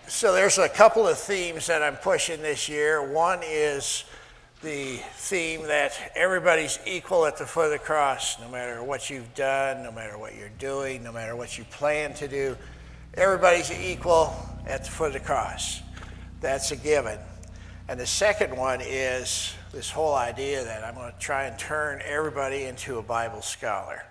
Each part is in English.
So there's a couple of themes that I'm pushing this year. One is the theme that everybody's equal at the foot of the cross, no matter what you've done, no matter what you're doing, no matter what you plan to do. Everybody's equal at the foot of the cross. That's a given. And the second one is this whole idea that I'm going to try and turn everybody into a Bible scholar.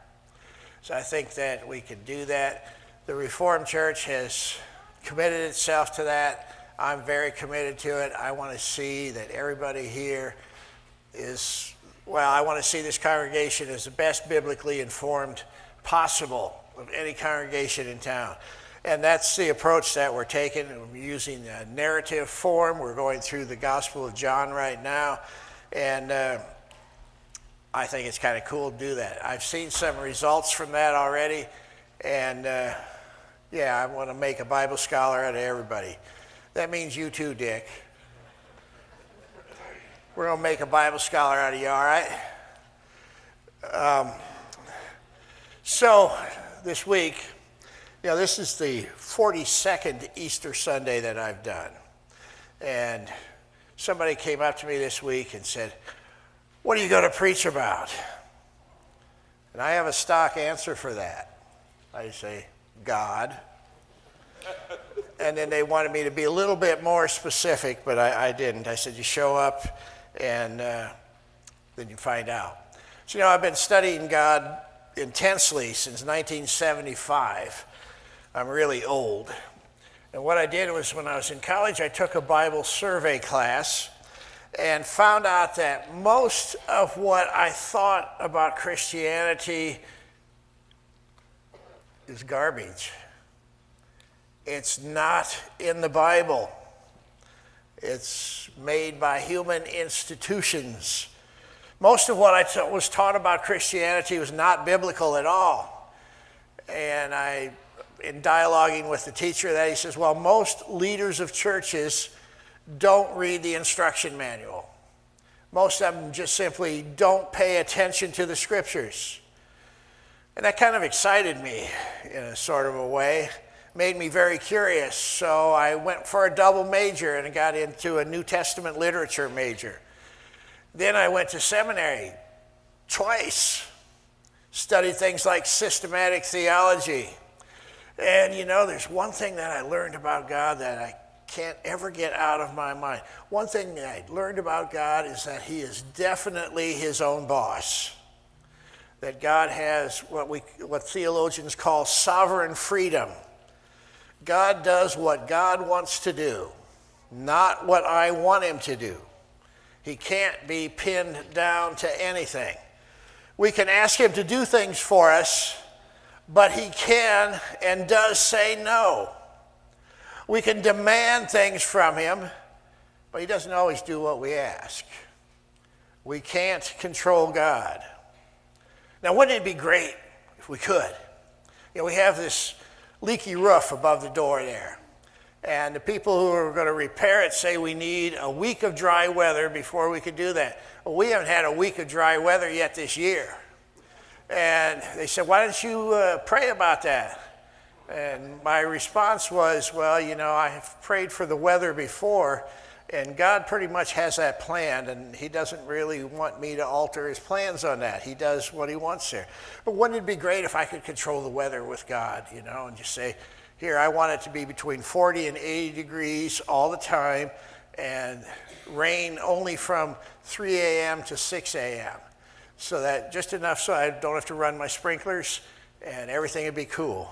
So I think that we can do that. The Reformed Church has committed itself to that. I'm very committed to it. I want to see that everybody here is, well, I want to see this congregation as the best biblically informed possible of any congregation in town. And that's the approach that we're taking. We're using a narrative form. We're going through the Gospel of John right now. And I think it's kind of cool to do that. I've seen some results from that already. And yeah, I want to make a Bible scholar out of everybody. That means you too, Dick. We're going to make a Bible scholar out of you, all right? So this week, you know, this is the 42nd Easter Sunday that I've done. And somebody came up to me this week and said, "What are you going to preach about?" And I have a stock answer for that. I say, God. And then they wanted me to be a little bit more specific, but I didn't. I said, you show up and then you find out. So, you know, I've been studying God intensely since 1975. I'm really old. And what I did was when I was in college, I took a Bible survey class and found out that most of what I thought about Christianity is garbage. It's not in the Bible. It's made by human institutions. Most of what I was taught about Christianity was not biblical at all. And in dialoguing with the teacher, that he says, well, most leaders of churches don't read the instruction manual. Most of them just simply don't pay attention to the scriptures. And that kind of excited me in a sort of a way, made me very curious. So I went for a double major and got into a New Testament literature major. Then I went to seminary twice, studied things like systematic theology. And you know, there's one thing that I learned about God that I can't ever get out of my mind. One thing that I learned about God is that he is definitely his own boss. That God has what theologians call sovereign freedom. God does what God wants to do, not what I want him to do. He can't be pinned down to anything. We can ask him to do things for us, but he can and does say no. We can demand things from him, but he doesn't always do what we ask. We can't control God. Now, wouldn't it be great if we could? You know, we have this leaky roof above the door there. And the people who are going to repair it say we need a week of dry weather before we could do that. Well, we haven't had a week of dry weather yet this year. And they said, why don't you pray about that? And my response was, well, you know, I've prayed for the weather before, and God pretty much has that planned, and he doesn't really want me to alter his plans on that. He does what he wants there. But wouldn't it be great if I could control the weather with God, you know, and just say, here, I want it to be between 40 and 80 degrees all the time, and rain only from 3 a.m. to 6 a.m. So that just enough so I don't have to run my sprinklers, and everything would be cool.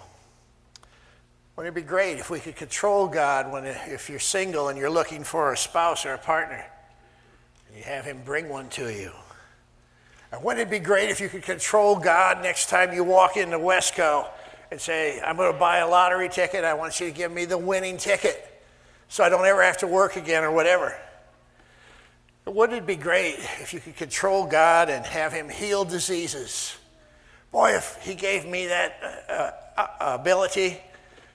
Wouldn't it be great if we could control God if you're single and you're looking for a spouse or a partner, and you have him bring one to you? Or wouldn't it be great if you could control God next time you walk into Wesco and say, I'm going to buy a lottery ticket, I want you to give me the winning ticket so I don't ever have to work again or whatever? But wouldn't it be great if you could control God and have him heal diseases? Boy, if he gave me that ability,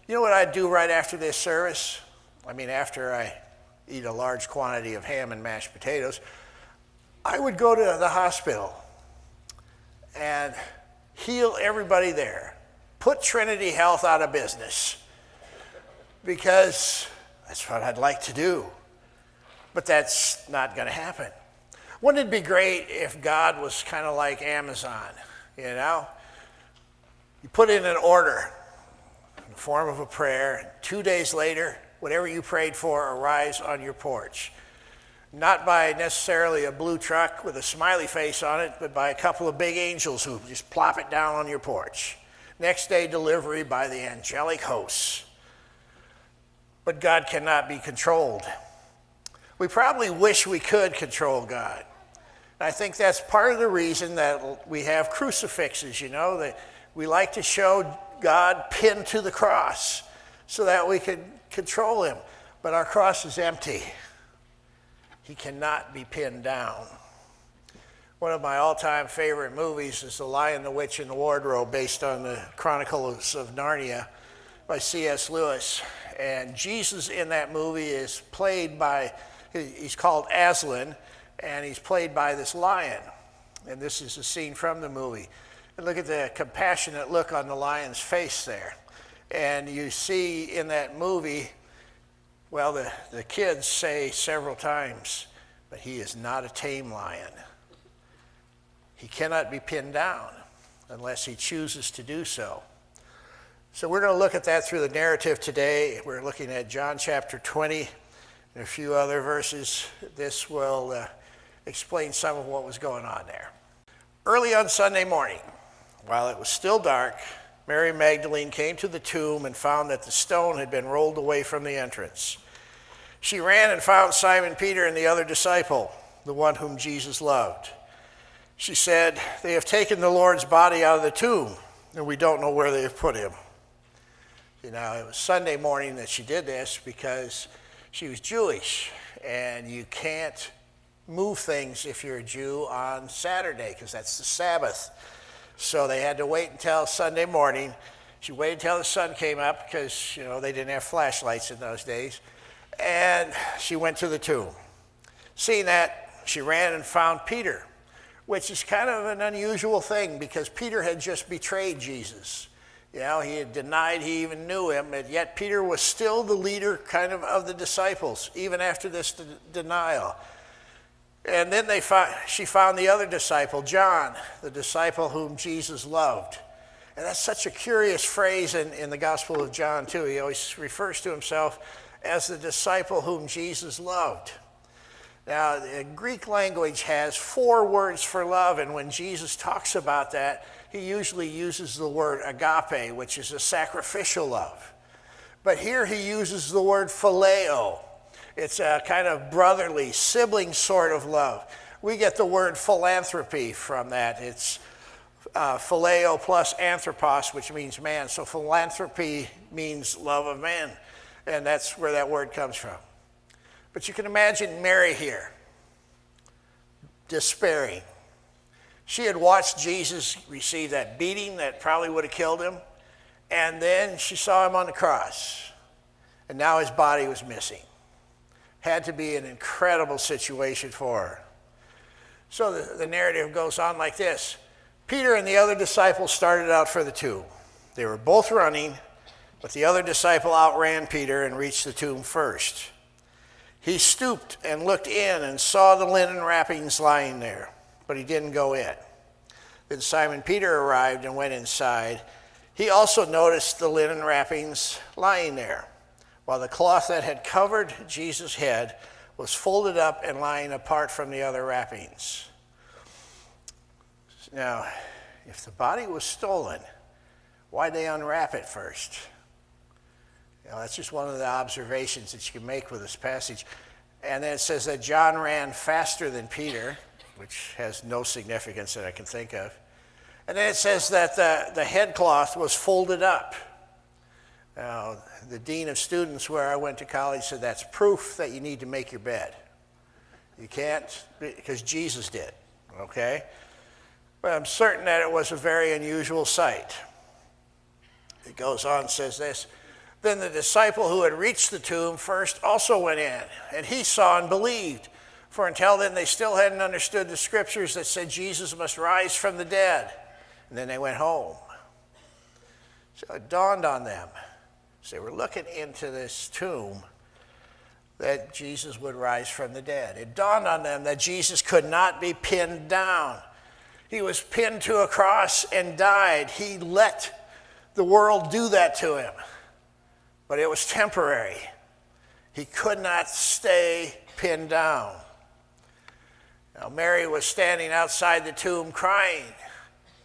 you know what I'd do right after this service? I mean, after I eat a large quantity of ham and mashed potatoes, I would go to the hospital and heal everybody there. Put Trinity Health out of business. Because That's what I'd like to do. But that's not going to happen. Wouldn't it be great if God was kind of like Amazon, you know? You put in an order in the form of a prayer, and 2 days later, whatever you prayed for arrives on your porch. Not by necessarily a blue truck with a smiley face on it, but by a couple of big angels who just plop it down on your porch. Next day delivery by the angelic hosts. But God cannot be controlled. We probably wish we could control God. And I think that's part of the reason that we have crucifixes, you know, that we like to show God pinned to the cross so that we can control him. But our cross is empty. He cannot be pinned down. One of my all-time favorite movies is The Lion, the Witch, and the Wardrobe, based on the Chronicles of Narnia by C.S. Lewis. And Jesus in that movie is played by, he's called Aslan, and he's played by this lion. And this is a scene from the movie. And look at the compassionate look on the lion's face there. And you see in that movie, well, the kids say several times, but he is not a tame lion. He cannot be pinned down unless he chooses to do so. So we're going to look at that through the narrative today. We're looking at John chapter 20 and a few other verses. This will explain some of what was going on there. Early on Sunday morning, while it was still dark, Mary Magdalene came to the tomb and found that the stone had been rolled away from the entrance. She ran and found Simon Peter and the other disciple, the one whom Jesus loved. She said, "They have taken the Lord's body out of the tomb, and we don't know where they have put him." You know, it was Sunday morning that she did this because she was Jewish, and you can't move things if you're a Jew on Saturday because that's the Sabbath. So they had to wait until Sunday morning. She waited until the sun came up because, you know, they didn't have flashlights in those days. And she went to the tomb. Seeing that, she ran and found Peter, which is kind of an unusual thing because Peter had just betrayed Jesus. You know, he had denied he even knew him, and yet Peter was still the leader kind of the disciples, even after this denial. And then she found the other disciple, John, the disciple whom Jesus loved. And that's such a curious phrase in the Gospel of John, too. He always refers to himself as the disciple whom Jesus loved. Now, the Greek language has 4 words for love, and when Jesus talks about that, he usually uses the word agape, which is a sacrificial love. But here he uses the word phileo. It's a kind of brotherly, sibling sort of love. We get the word philanthropy from that. It's phileo plus anthropos, which means man. So philanthropy means love of man, and that's where that word comes from. But you can imagine Mary here, despairing. She had watched Jesus receive that beating that probably would have killed him, and then she saw him on the cross, and now his body was missing. Had to be an incredible situation for her. So the narrative goes on like this. Peter and the other disciple started out for the tomb. They were both running, but the other disciple outran Peter and reached the tomb first. He stooped and looked in and saw the linen wrappings lying there, but he didn't go in. Then Simon Peter arrived and went inside. He also noticed the linen wrappings lying there, while the cloth that had covered Jesus' head was folded up and lying apart from the other wrappings. Now, if the body was stolen, why'd they unwrap it first? You know, that's just one of the observations that you can make with this passage. And then it says that John ran faster than Peter, which has no significance that I can think of. And then it says that the headcloth was folded up. Now, the dean of students where I went to college said that's proof that you need to make your bed. You can't, because Jesus did, okay? But I'm certain that it was a very unusual sight. It goes on, says this. Then the disciple who had reached the tomb first also went in, and he saw and believed. For until then they still hadn't understood the scriptures that said Jesus must rise from the dead. And then they went home. So it dawned on them. So they were looking into this tomb, that Jesus would rise from the dead. It dawned on them that Jesus could not be pinned down. He was pinned to a cross and died. He let the world do that to him, but it was temporary. He could not stay pinned down. Now, Mary was standing outside the tomb crying,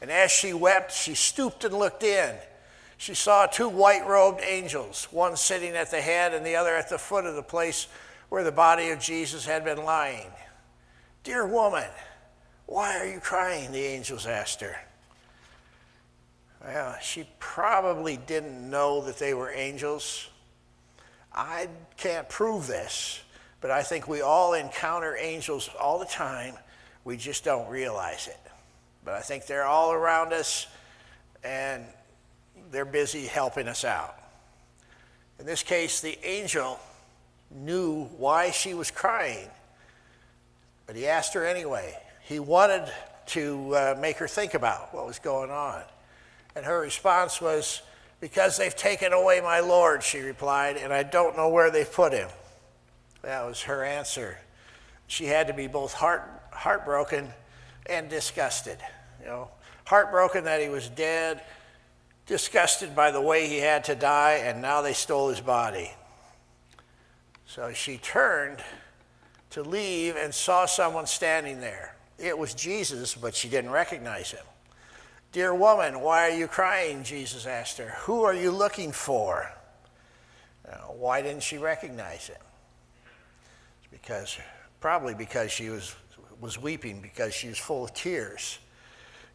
and as she wept, she stooped and looked in. She saw two white-robed angels, one sitting at the head and the other at the foot of the place where the body of Jesus had been lying. "Dear woman, why are you crying?" the angels asked her. Well, she probably didn't know that they were angels. I can't prove this, but I think we all encounter angels all the time. We just don't realize it. But I think they're all around us, and they're busy helping us out. In this case, the angel knew why she was crying, but he asked her anyway. He wanted to make her think about what was going on. And her response was, "Because they've taken away my Lord," she replied, "and I don't know where they've put him." That was her answer. She had to be both heartbroken and disgusted. Heartbroken that he was dead, disgusted by the way he had to die, and now they stole his body. So she turned to leave and saw someone standing there. It was Jesus, but she didn't recognize him. "Dear woman, why are you crying?" Jesus asked her. "Who are you looking for?" Why didn't she recognize him? Probably because she was weeping, because she was full of tears.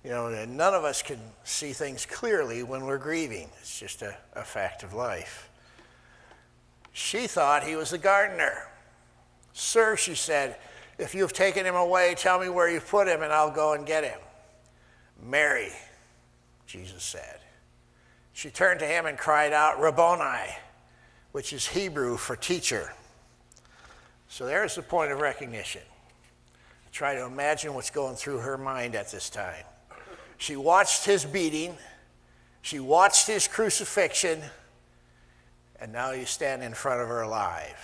And none of us can see things clearly when we're grieving. It's just a fact of life. She thought he was the gardener. "Sir," she said, "if you've taken him away, tell me where you've put him and I'll go and get him." "Mary," Jesus said. She turned to him and cried out, "Rabboni," which is Hebrew for teacher. So there's the point of recognition. Try to imagine what's going through her mind at this time. She watched his beating, she watched his crucifixion, and now he's standing in front of her alive.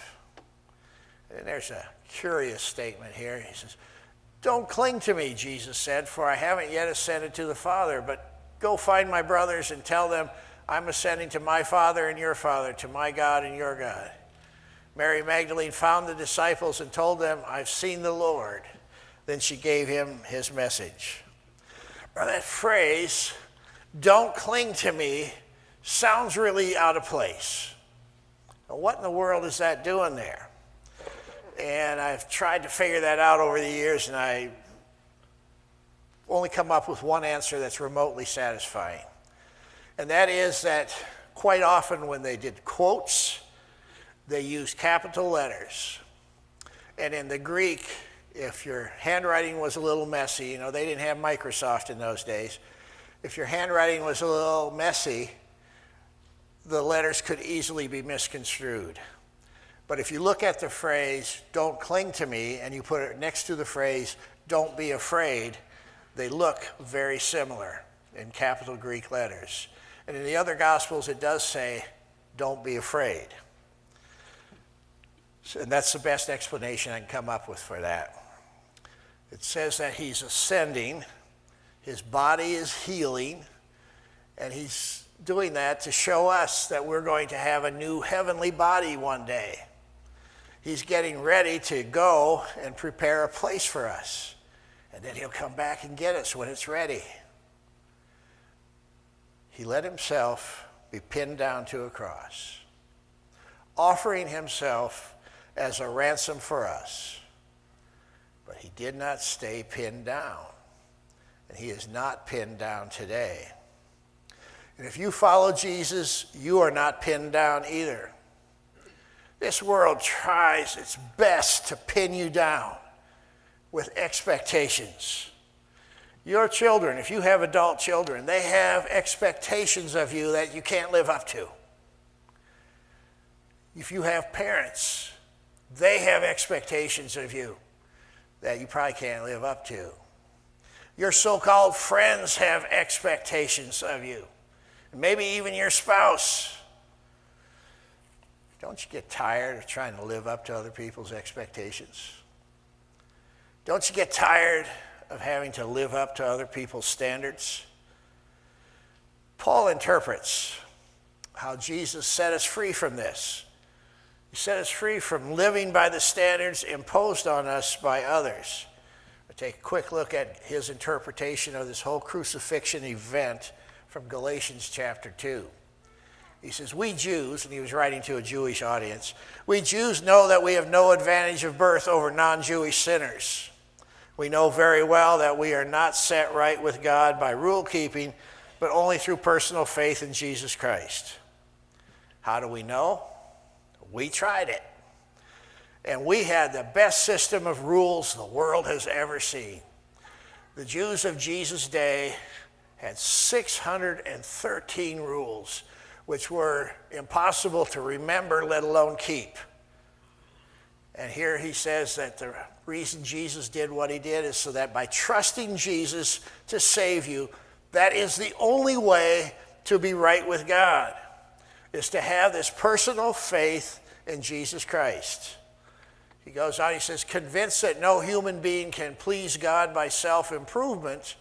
And there's a curious statement here. He says, "Don't cling to me," Jesus said, "for I haven't yet ascended to the Father, but go find my brothers and tell them I'm ascending to my Father and your Father, to my God and your God." Mary Magdalene found the disciples and told them, "I've seen the Lord." Then she gave him his message. Now that phrase, "don't cling to me," sounds really out of place. Now, what in the world is that doing there? And I've tried to figure that out over the years, and I only come up with one answer that's remotely satisfying. And that is that quite often when they did quotes, they used capital letters. And in the Greek, if your handwriting was a little messy, they didn't have Microsoft in those days. If your handwriting was a little messy, the letters could easily be misconstrued. But if you look at the phrase, "don't cling to me," and you put it next to the phrase, "don't be afraid," they look very similar in capital Greek letters. And in the other Gospels, it does say, "don't be afraid." And that's the best explanation I can come up with for that. It says that he's ascending, his body is healing, and he's doing that to show us that we're going to have a new heavenly body one day. He's getting ready to go and prepare a place for us, and then he'll come back and get us when it's ready. He let himself be pinned down to a cross, offering himself as a ransom for us. But he did not stay pinned down, and he is not pinned down today. And if you follow Jesus, you are not pinned down either. This world tries its best to pin you down with expectations. Your children, if you have adult children, they have expectations of you that you can't live up to. If you have parents, they have expectations of you that you probably can't live up to. Your so-called friends have expectations of you. Maybe even your spouse. Don't you get tired of trying to live up to other people's expectations? Don't you get tired of having to live up to other people's standards? Paul interprets how Jesus set us free from this. He set us free from living by the standards imposed on us by others. We'll take a quick look at his interpretation of this whole crucifixion event from Galatians chapter 2. He says, we Jews, and he was writing to a Jewish audience, we Jews know that we have no advantage of birth over non-Jewish sinners. We know very well that we are not set right with God by rule keeping, but only through personal faith in Jesus Christ. How do we know? We tried it. And we had the best system of rules the world has ever seen. The Jews of Jesus' day had 613 rules, which were impossible to remember, let alone keep. And here he says that the reason Jesus did what he did is so that by trusting Jesus to save you, that is the only way to be right with God, is to have this personal faith in Jesus Christ. He goes on, he says, convinced that no human being can please God by self-improvement,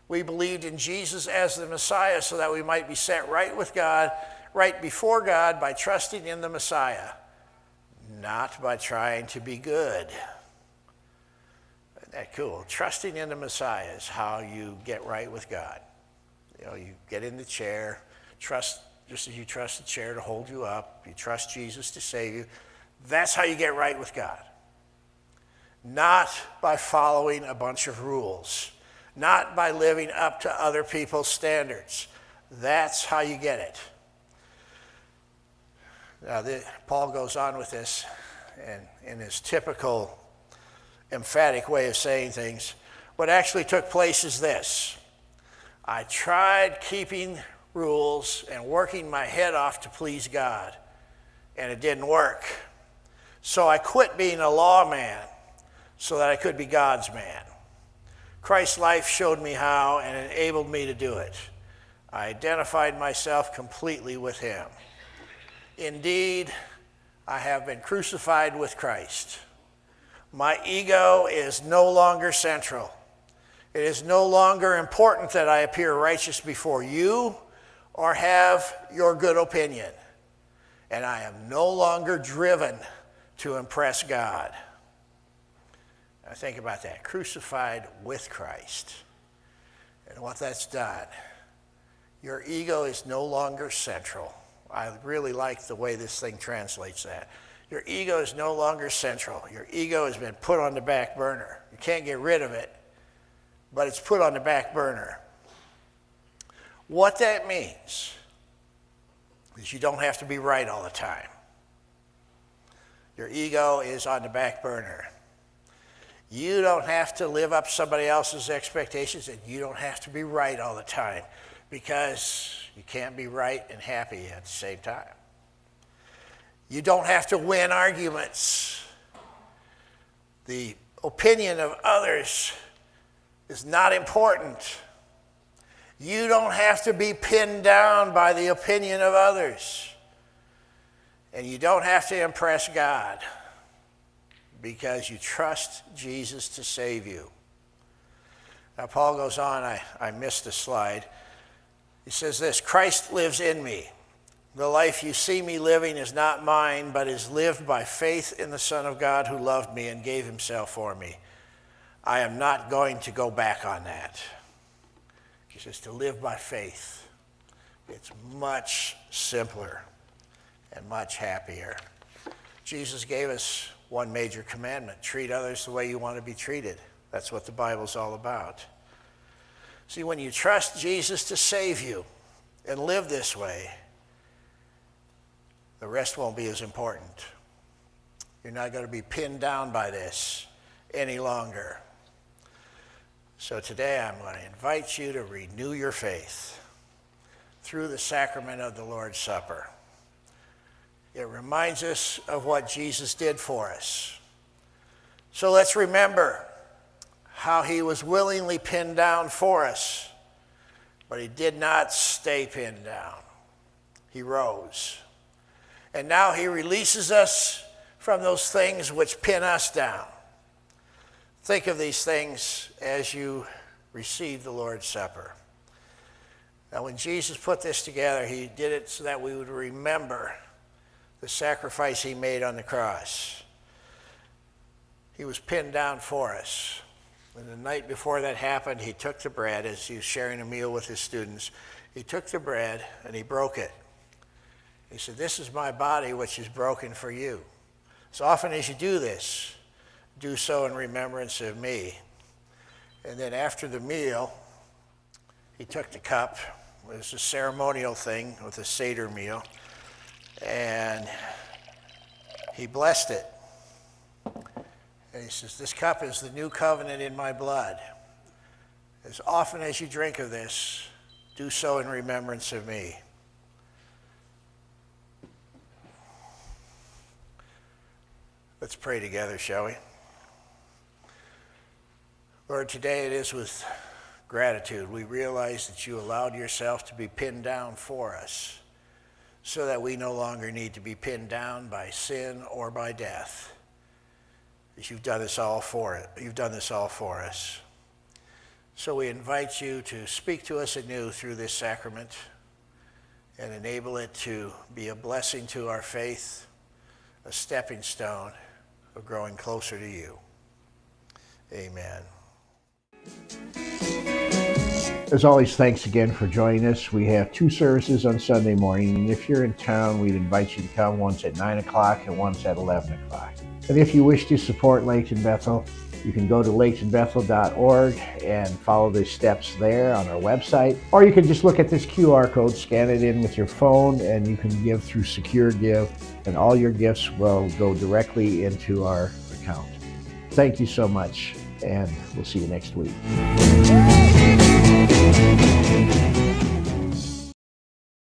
we believed in Jesus as the Messiah so that we might be set right with God, right before God by trusting in the Messiah, not by trying to be good. Isn't that cool? Trusting in the Messiah is how you get right with God. You know, you get in the chair, trust, just as you trust the chair to hold you up, you trust Jesus to save you. That's how you get right with God. Not by following a bunch of rules. Not by living up to other people's standards. That's how you get it. Now, Paul goes on with this, and in his typical emphatic way of saying things, what actually took place is this. I tried keeping rules and working my head off to please God, and it didn't work. So I quit being a lawman so that I could be God's man. Christ's life showed me how and enabled me to do it. I identified myself completely with him. Indeed, I have been crucified with Christ. My ego is no longer central. It is no longer important that I appear righteous before you or have your good opinion. And I am no longer driven to impress God. Now think about that. Crucified with Christ. And what that's done. Your ego is no longer central. I really like the way this thing translates that. Your ego is no longer central. Your ego has been put on the back burner. You can't get rid of it, but it's put on the back burner. What that means is you don't have to be right all the time. Your ego is on the back burner. You don't have to live up to somebody else's expectations, and you don't have to be right all the time, because you can't be right and happy at the same time. You don't have to win arguments. The opinion of others is not important. You don't have to be pinned down by the opinion of others. And you don't have to impress God, because you trust Jesus to save you. Now, Paul goes on, I missed a slide. He says this, Christ lives in me. The life you see me living is not mine, but is lived by faith in the Son of God who loved me and gave himself for me. I am not going to go back on that. He says to live by faith. It's much simpler and much happier. Jesus gave us one major commandment. Treat others the way you want to be treated. That's what the Bible's all about. See, when you trust Jesus to save you and live this way, the rest won't be as important. You're not going to be pinned down by this any longer. So today I'm going to invite you to renew your faith through the sacrament of the Lord's Supper. It reminds us of what Jesus did for us. So let's remember how he was willingly pinned down for us, but he did not stay pinned down. He rose. And now he releases us from those things which pin us down. Think of these things as you receive the Lord's Supper. Now, when Jesus put this together, he did it so that we would remember the sacrifice he made on the cross. He was pinned down for us. And the night before that happened, he took the bread as he was sharing a meal with his students. He took the bread and he broke it. He said, "This is my body which is broken for you. As often as you do this, do so in remembrance of me." And then after the meal, he took the cup. It was a ceremonial thing with a Seder meal. And he blessed it. And he says, "This cup is the new covenant in my blood. As often as you drink of this, do so in remembrance of me." Let's pray together, shall we? Lord, today it is with gratitude we realize that you allowed yourself to be pinned down for us so that we no longer need to be pinned down by sin or by death. You've done this all for it. You've done this all for us. So we invite you to speak to us anew through this sacrament and enable it to be a blessing to our faith, a stepping stone of growing closer to you. Amen. As always, thanks again for joining us. We have 2 services on Sunday morning, and if you're in town, we'd invite you to come, once at 9 o'clock and once at 11 o'clock. And if you wish to support Layton Bethel, you can go to laytonbethel.org and follow the steps there on our website. Or you can just look at this QR code, scan it in with your phone, and you can give through Secure Give, and all your gifts will go directly into our account. Thank you so much, and we'll see you next week.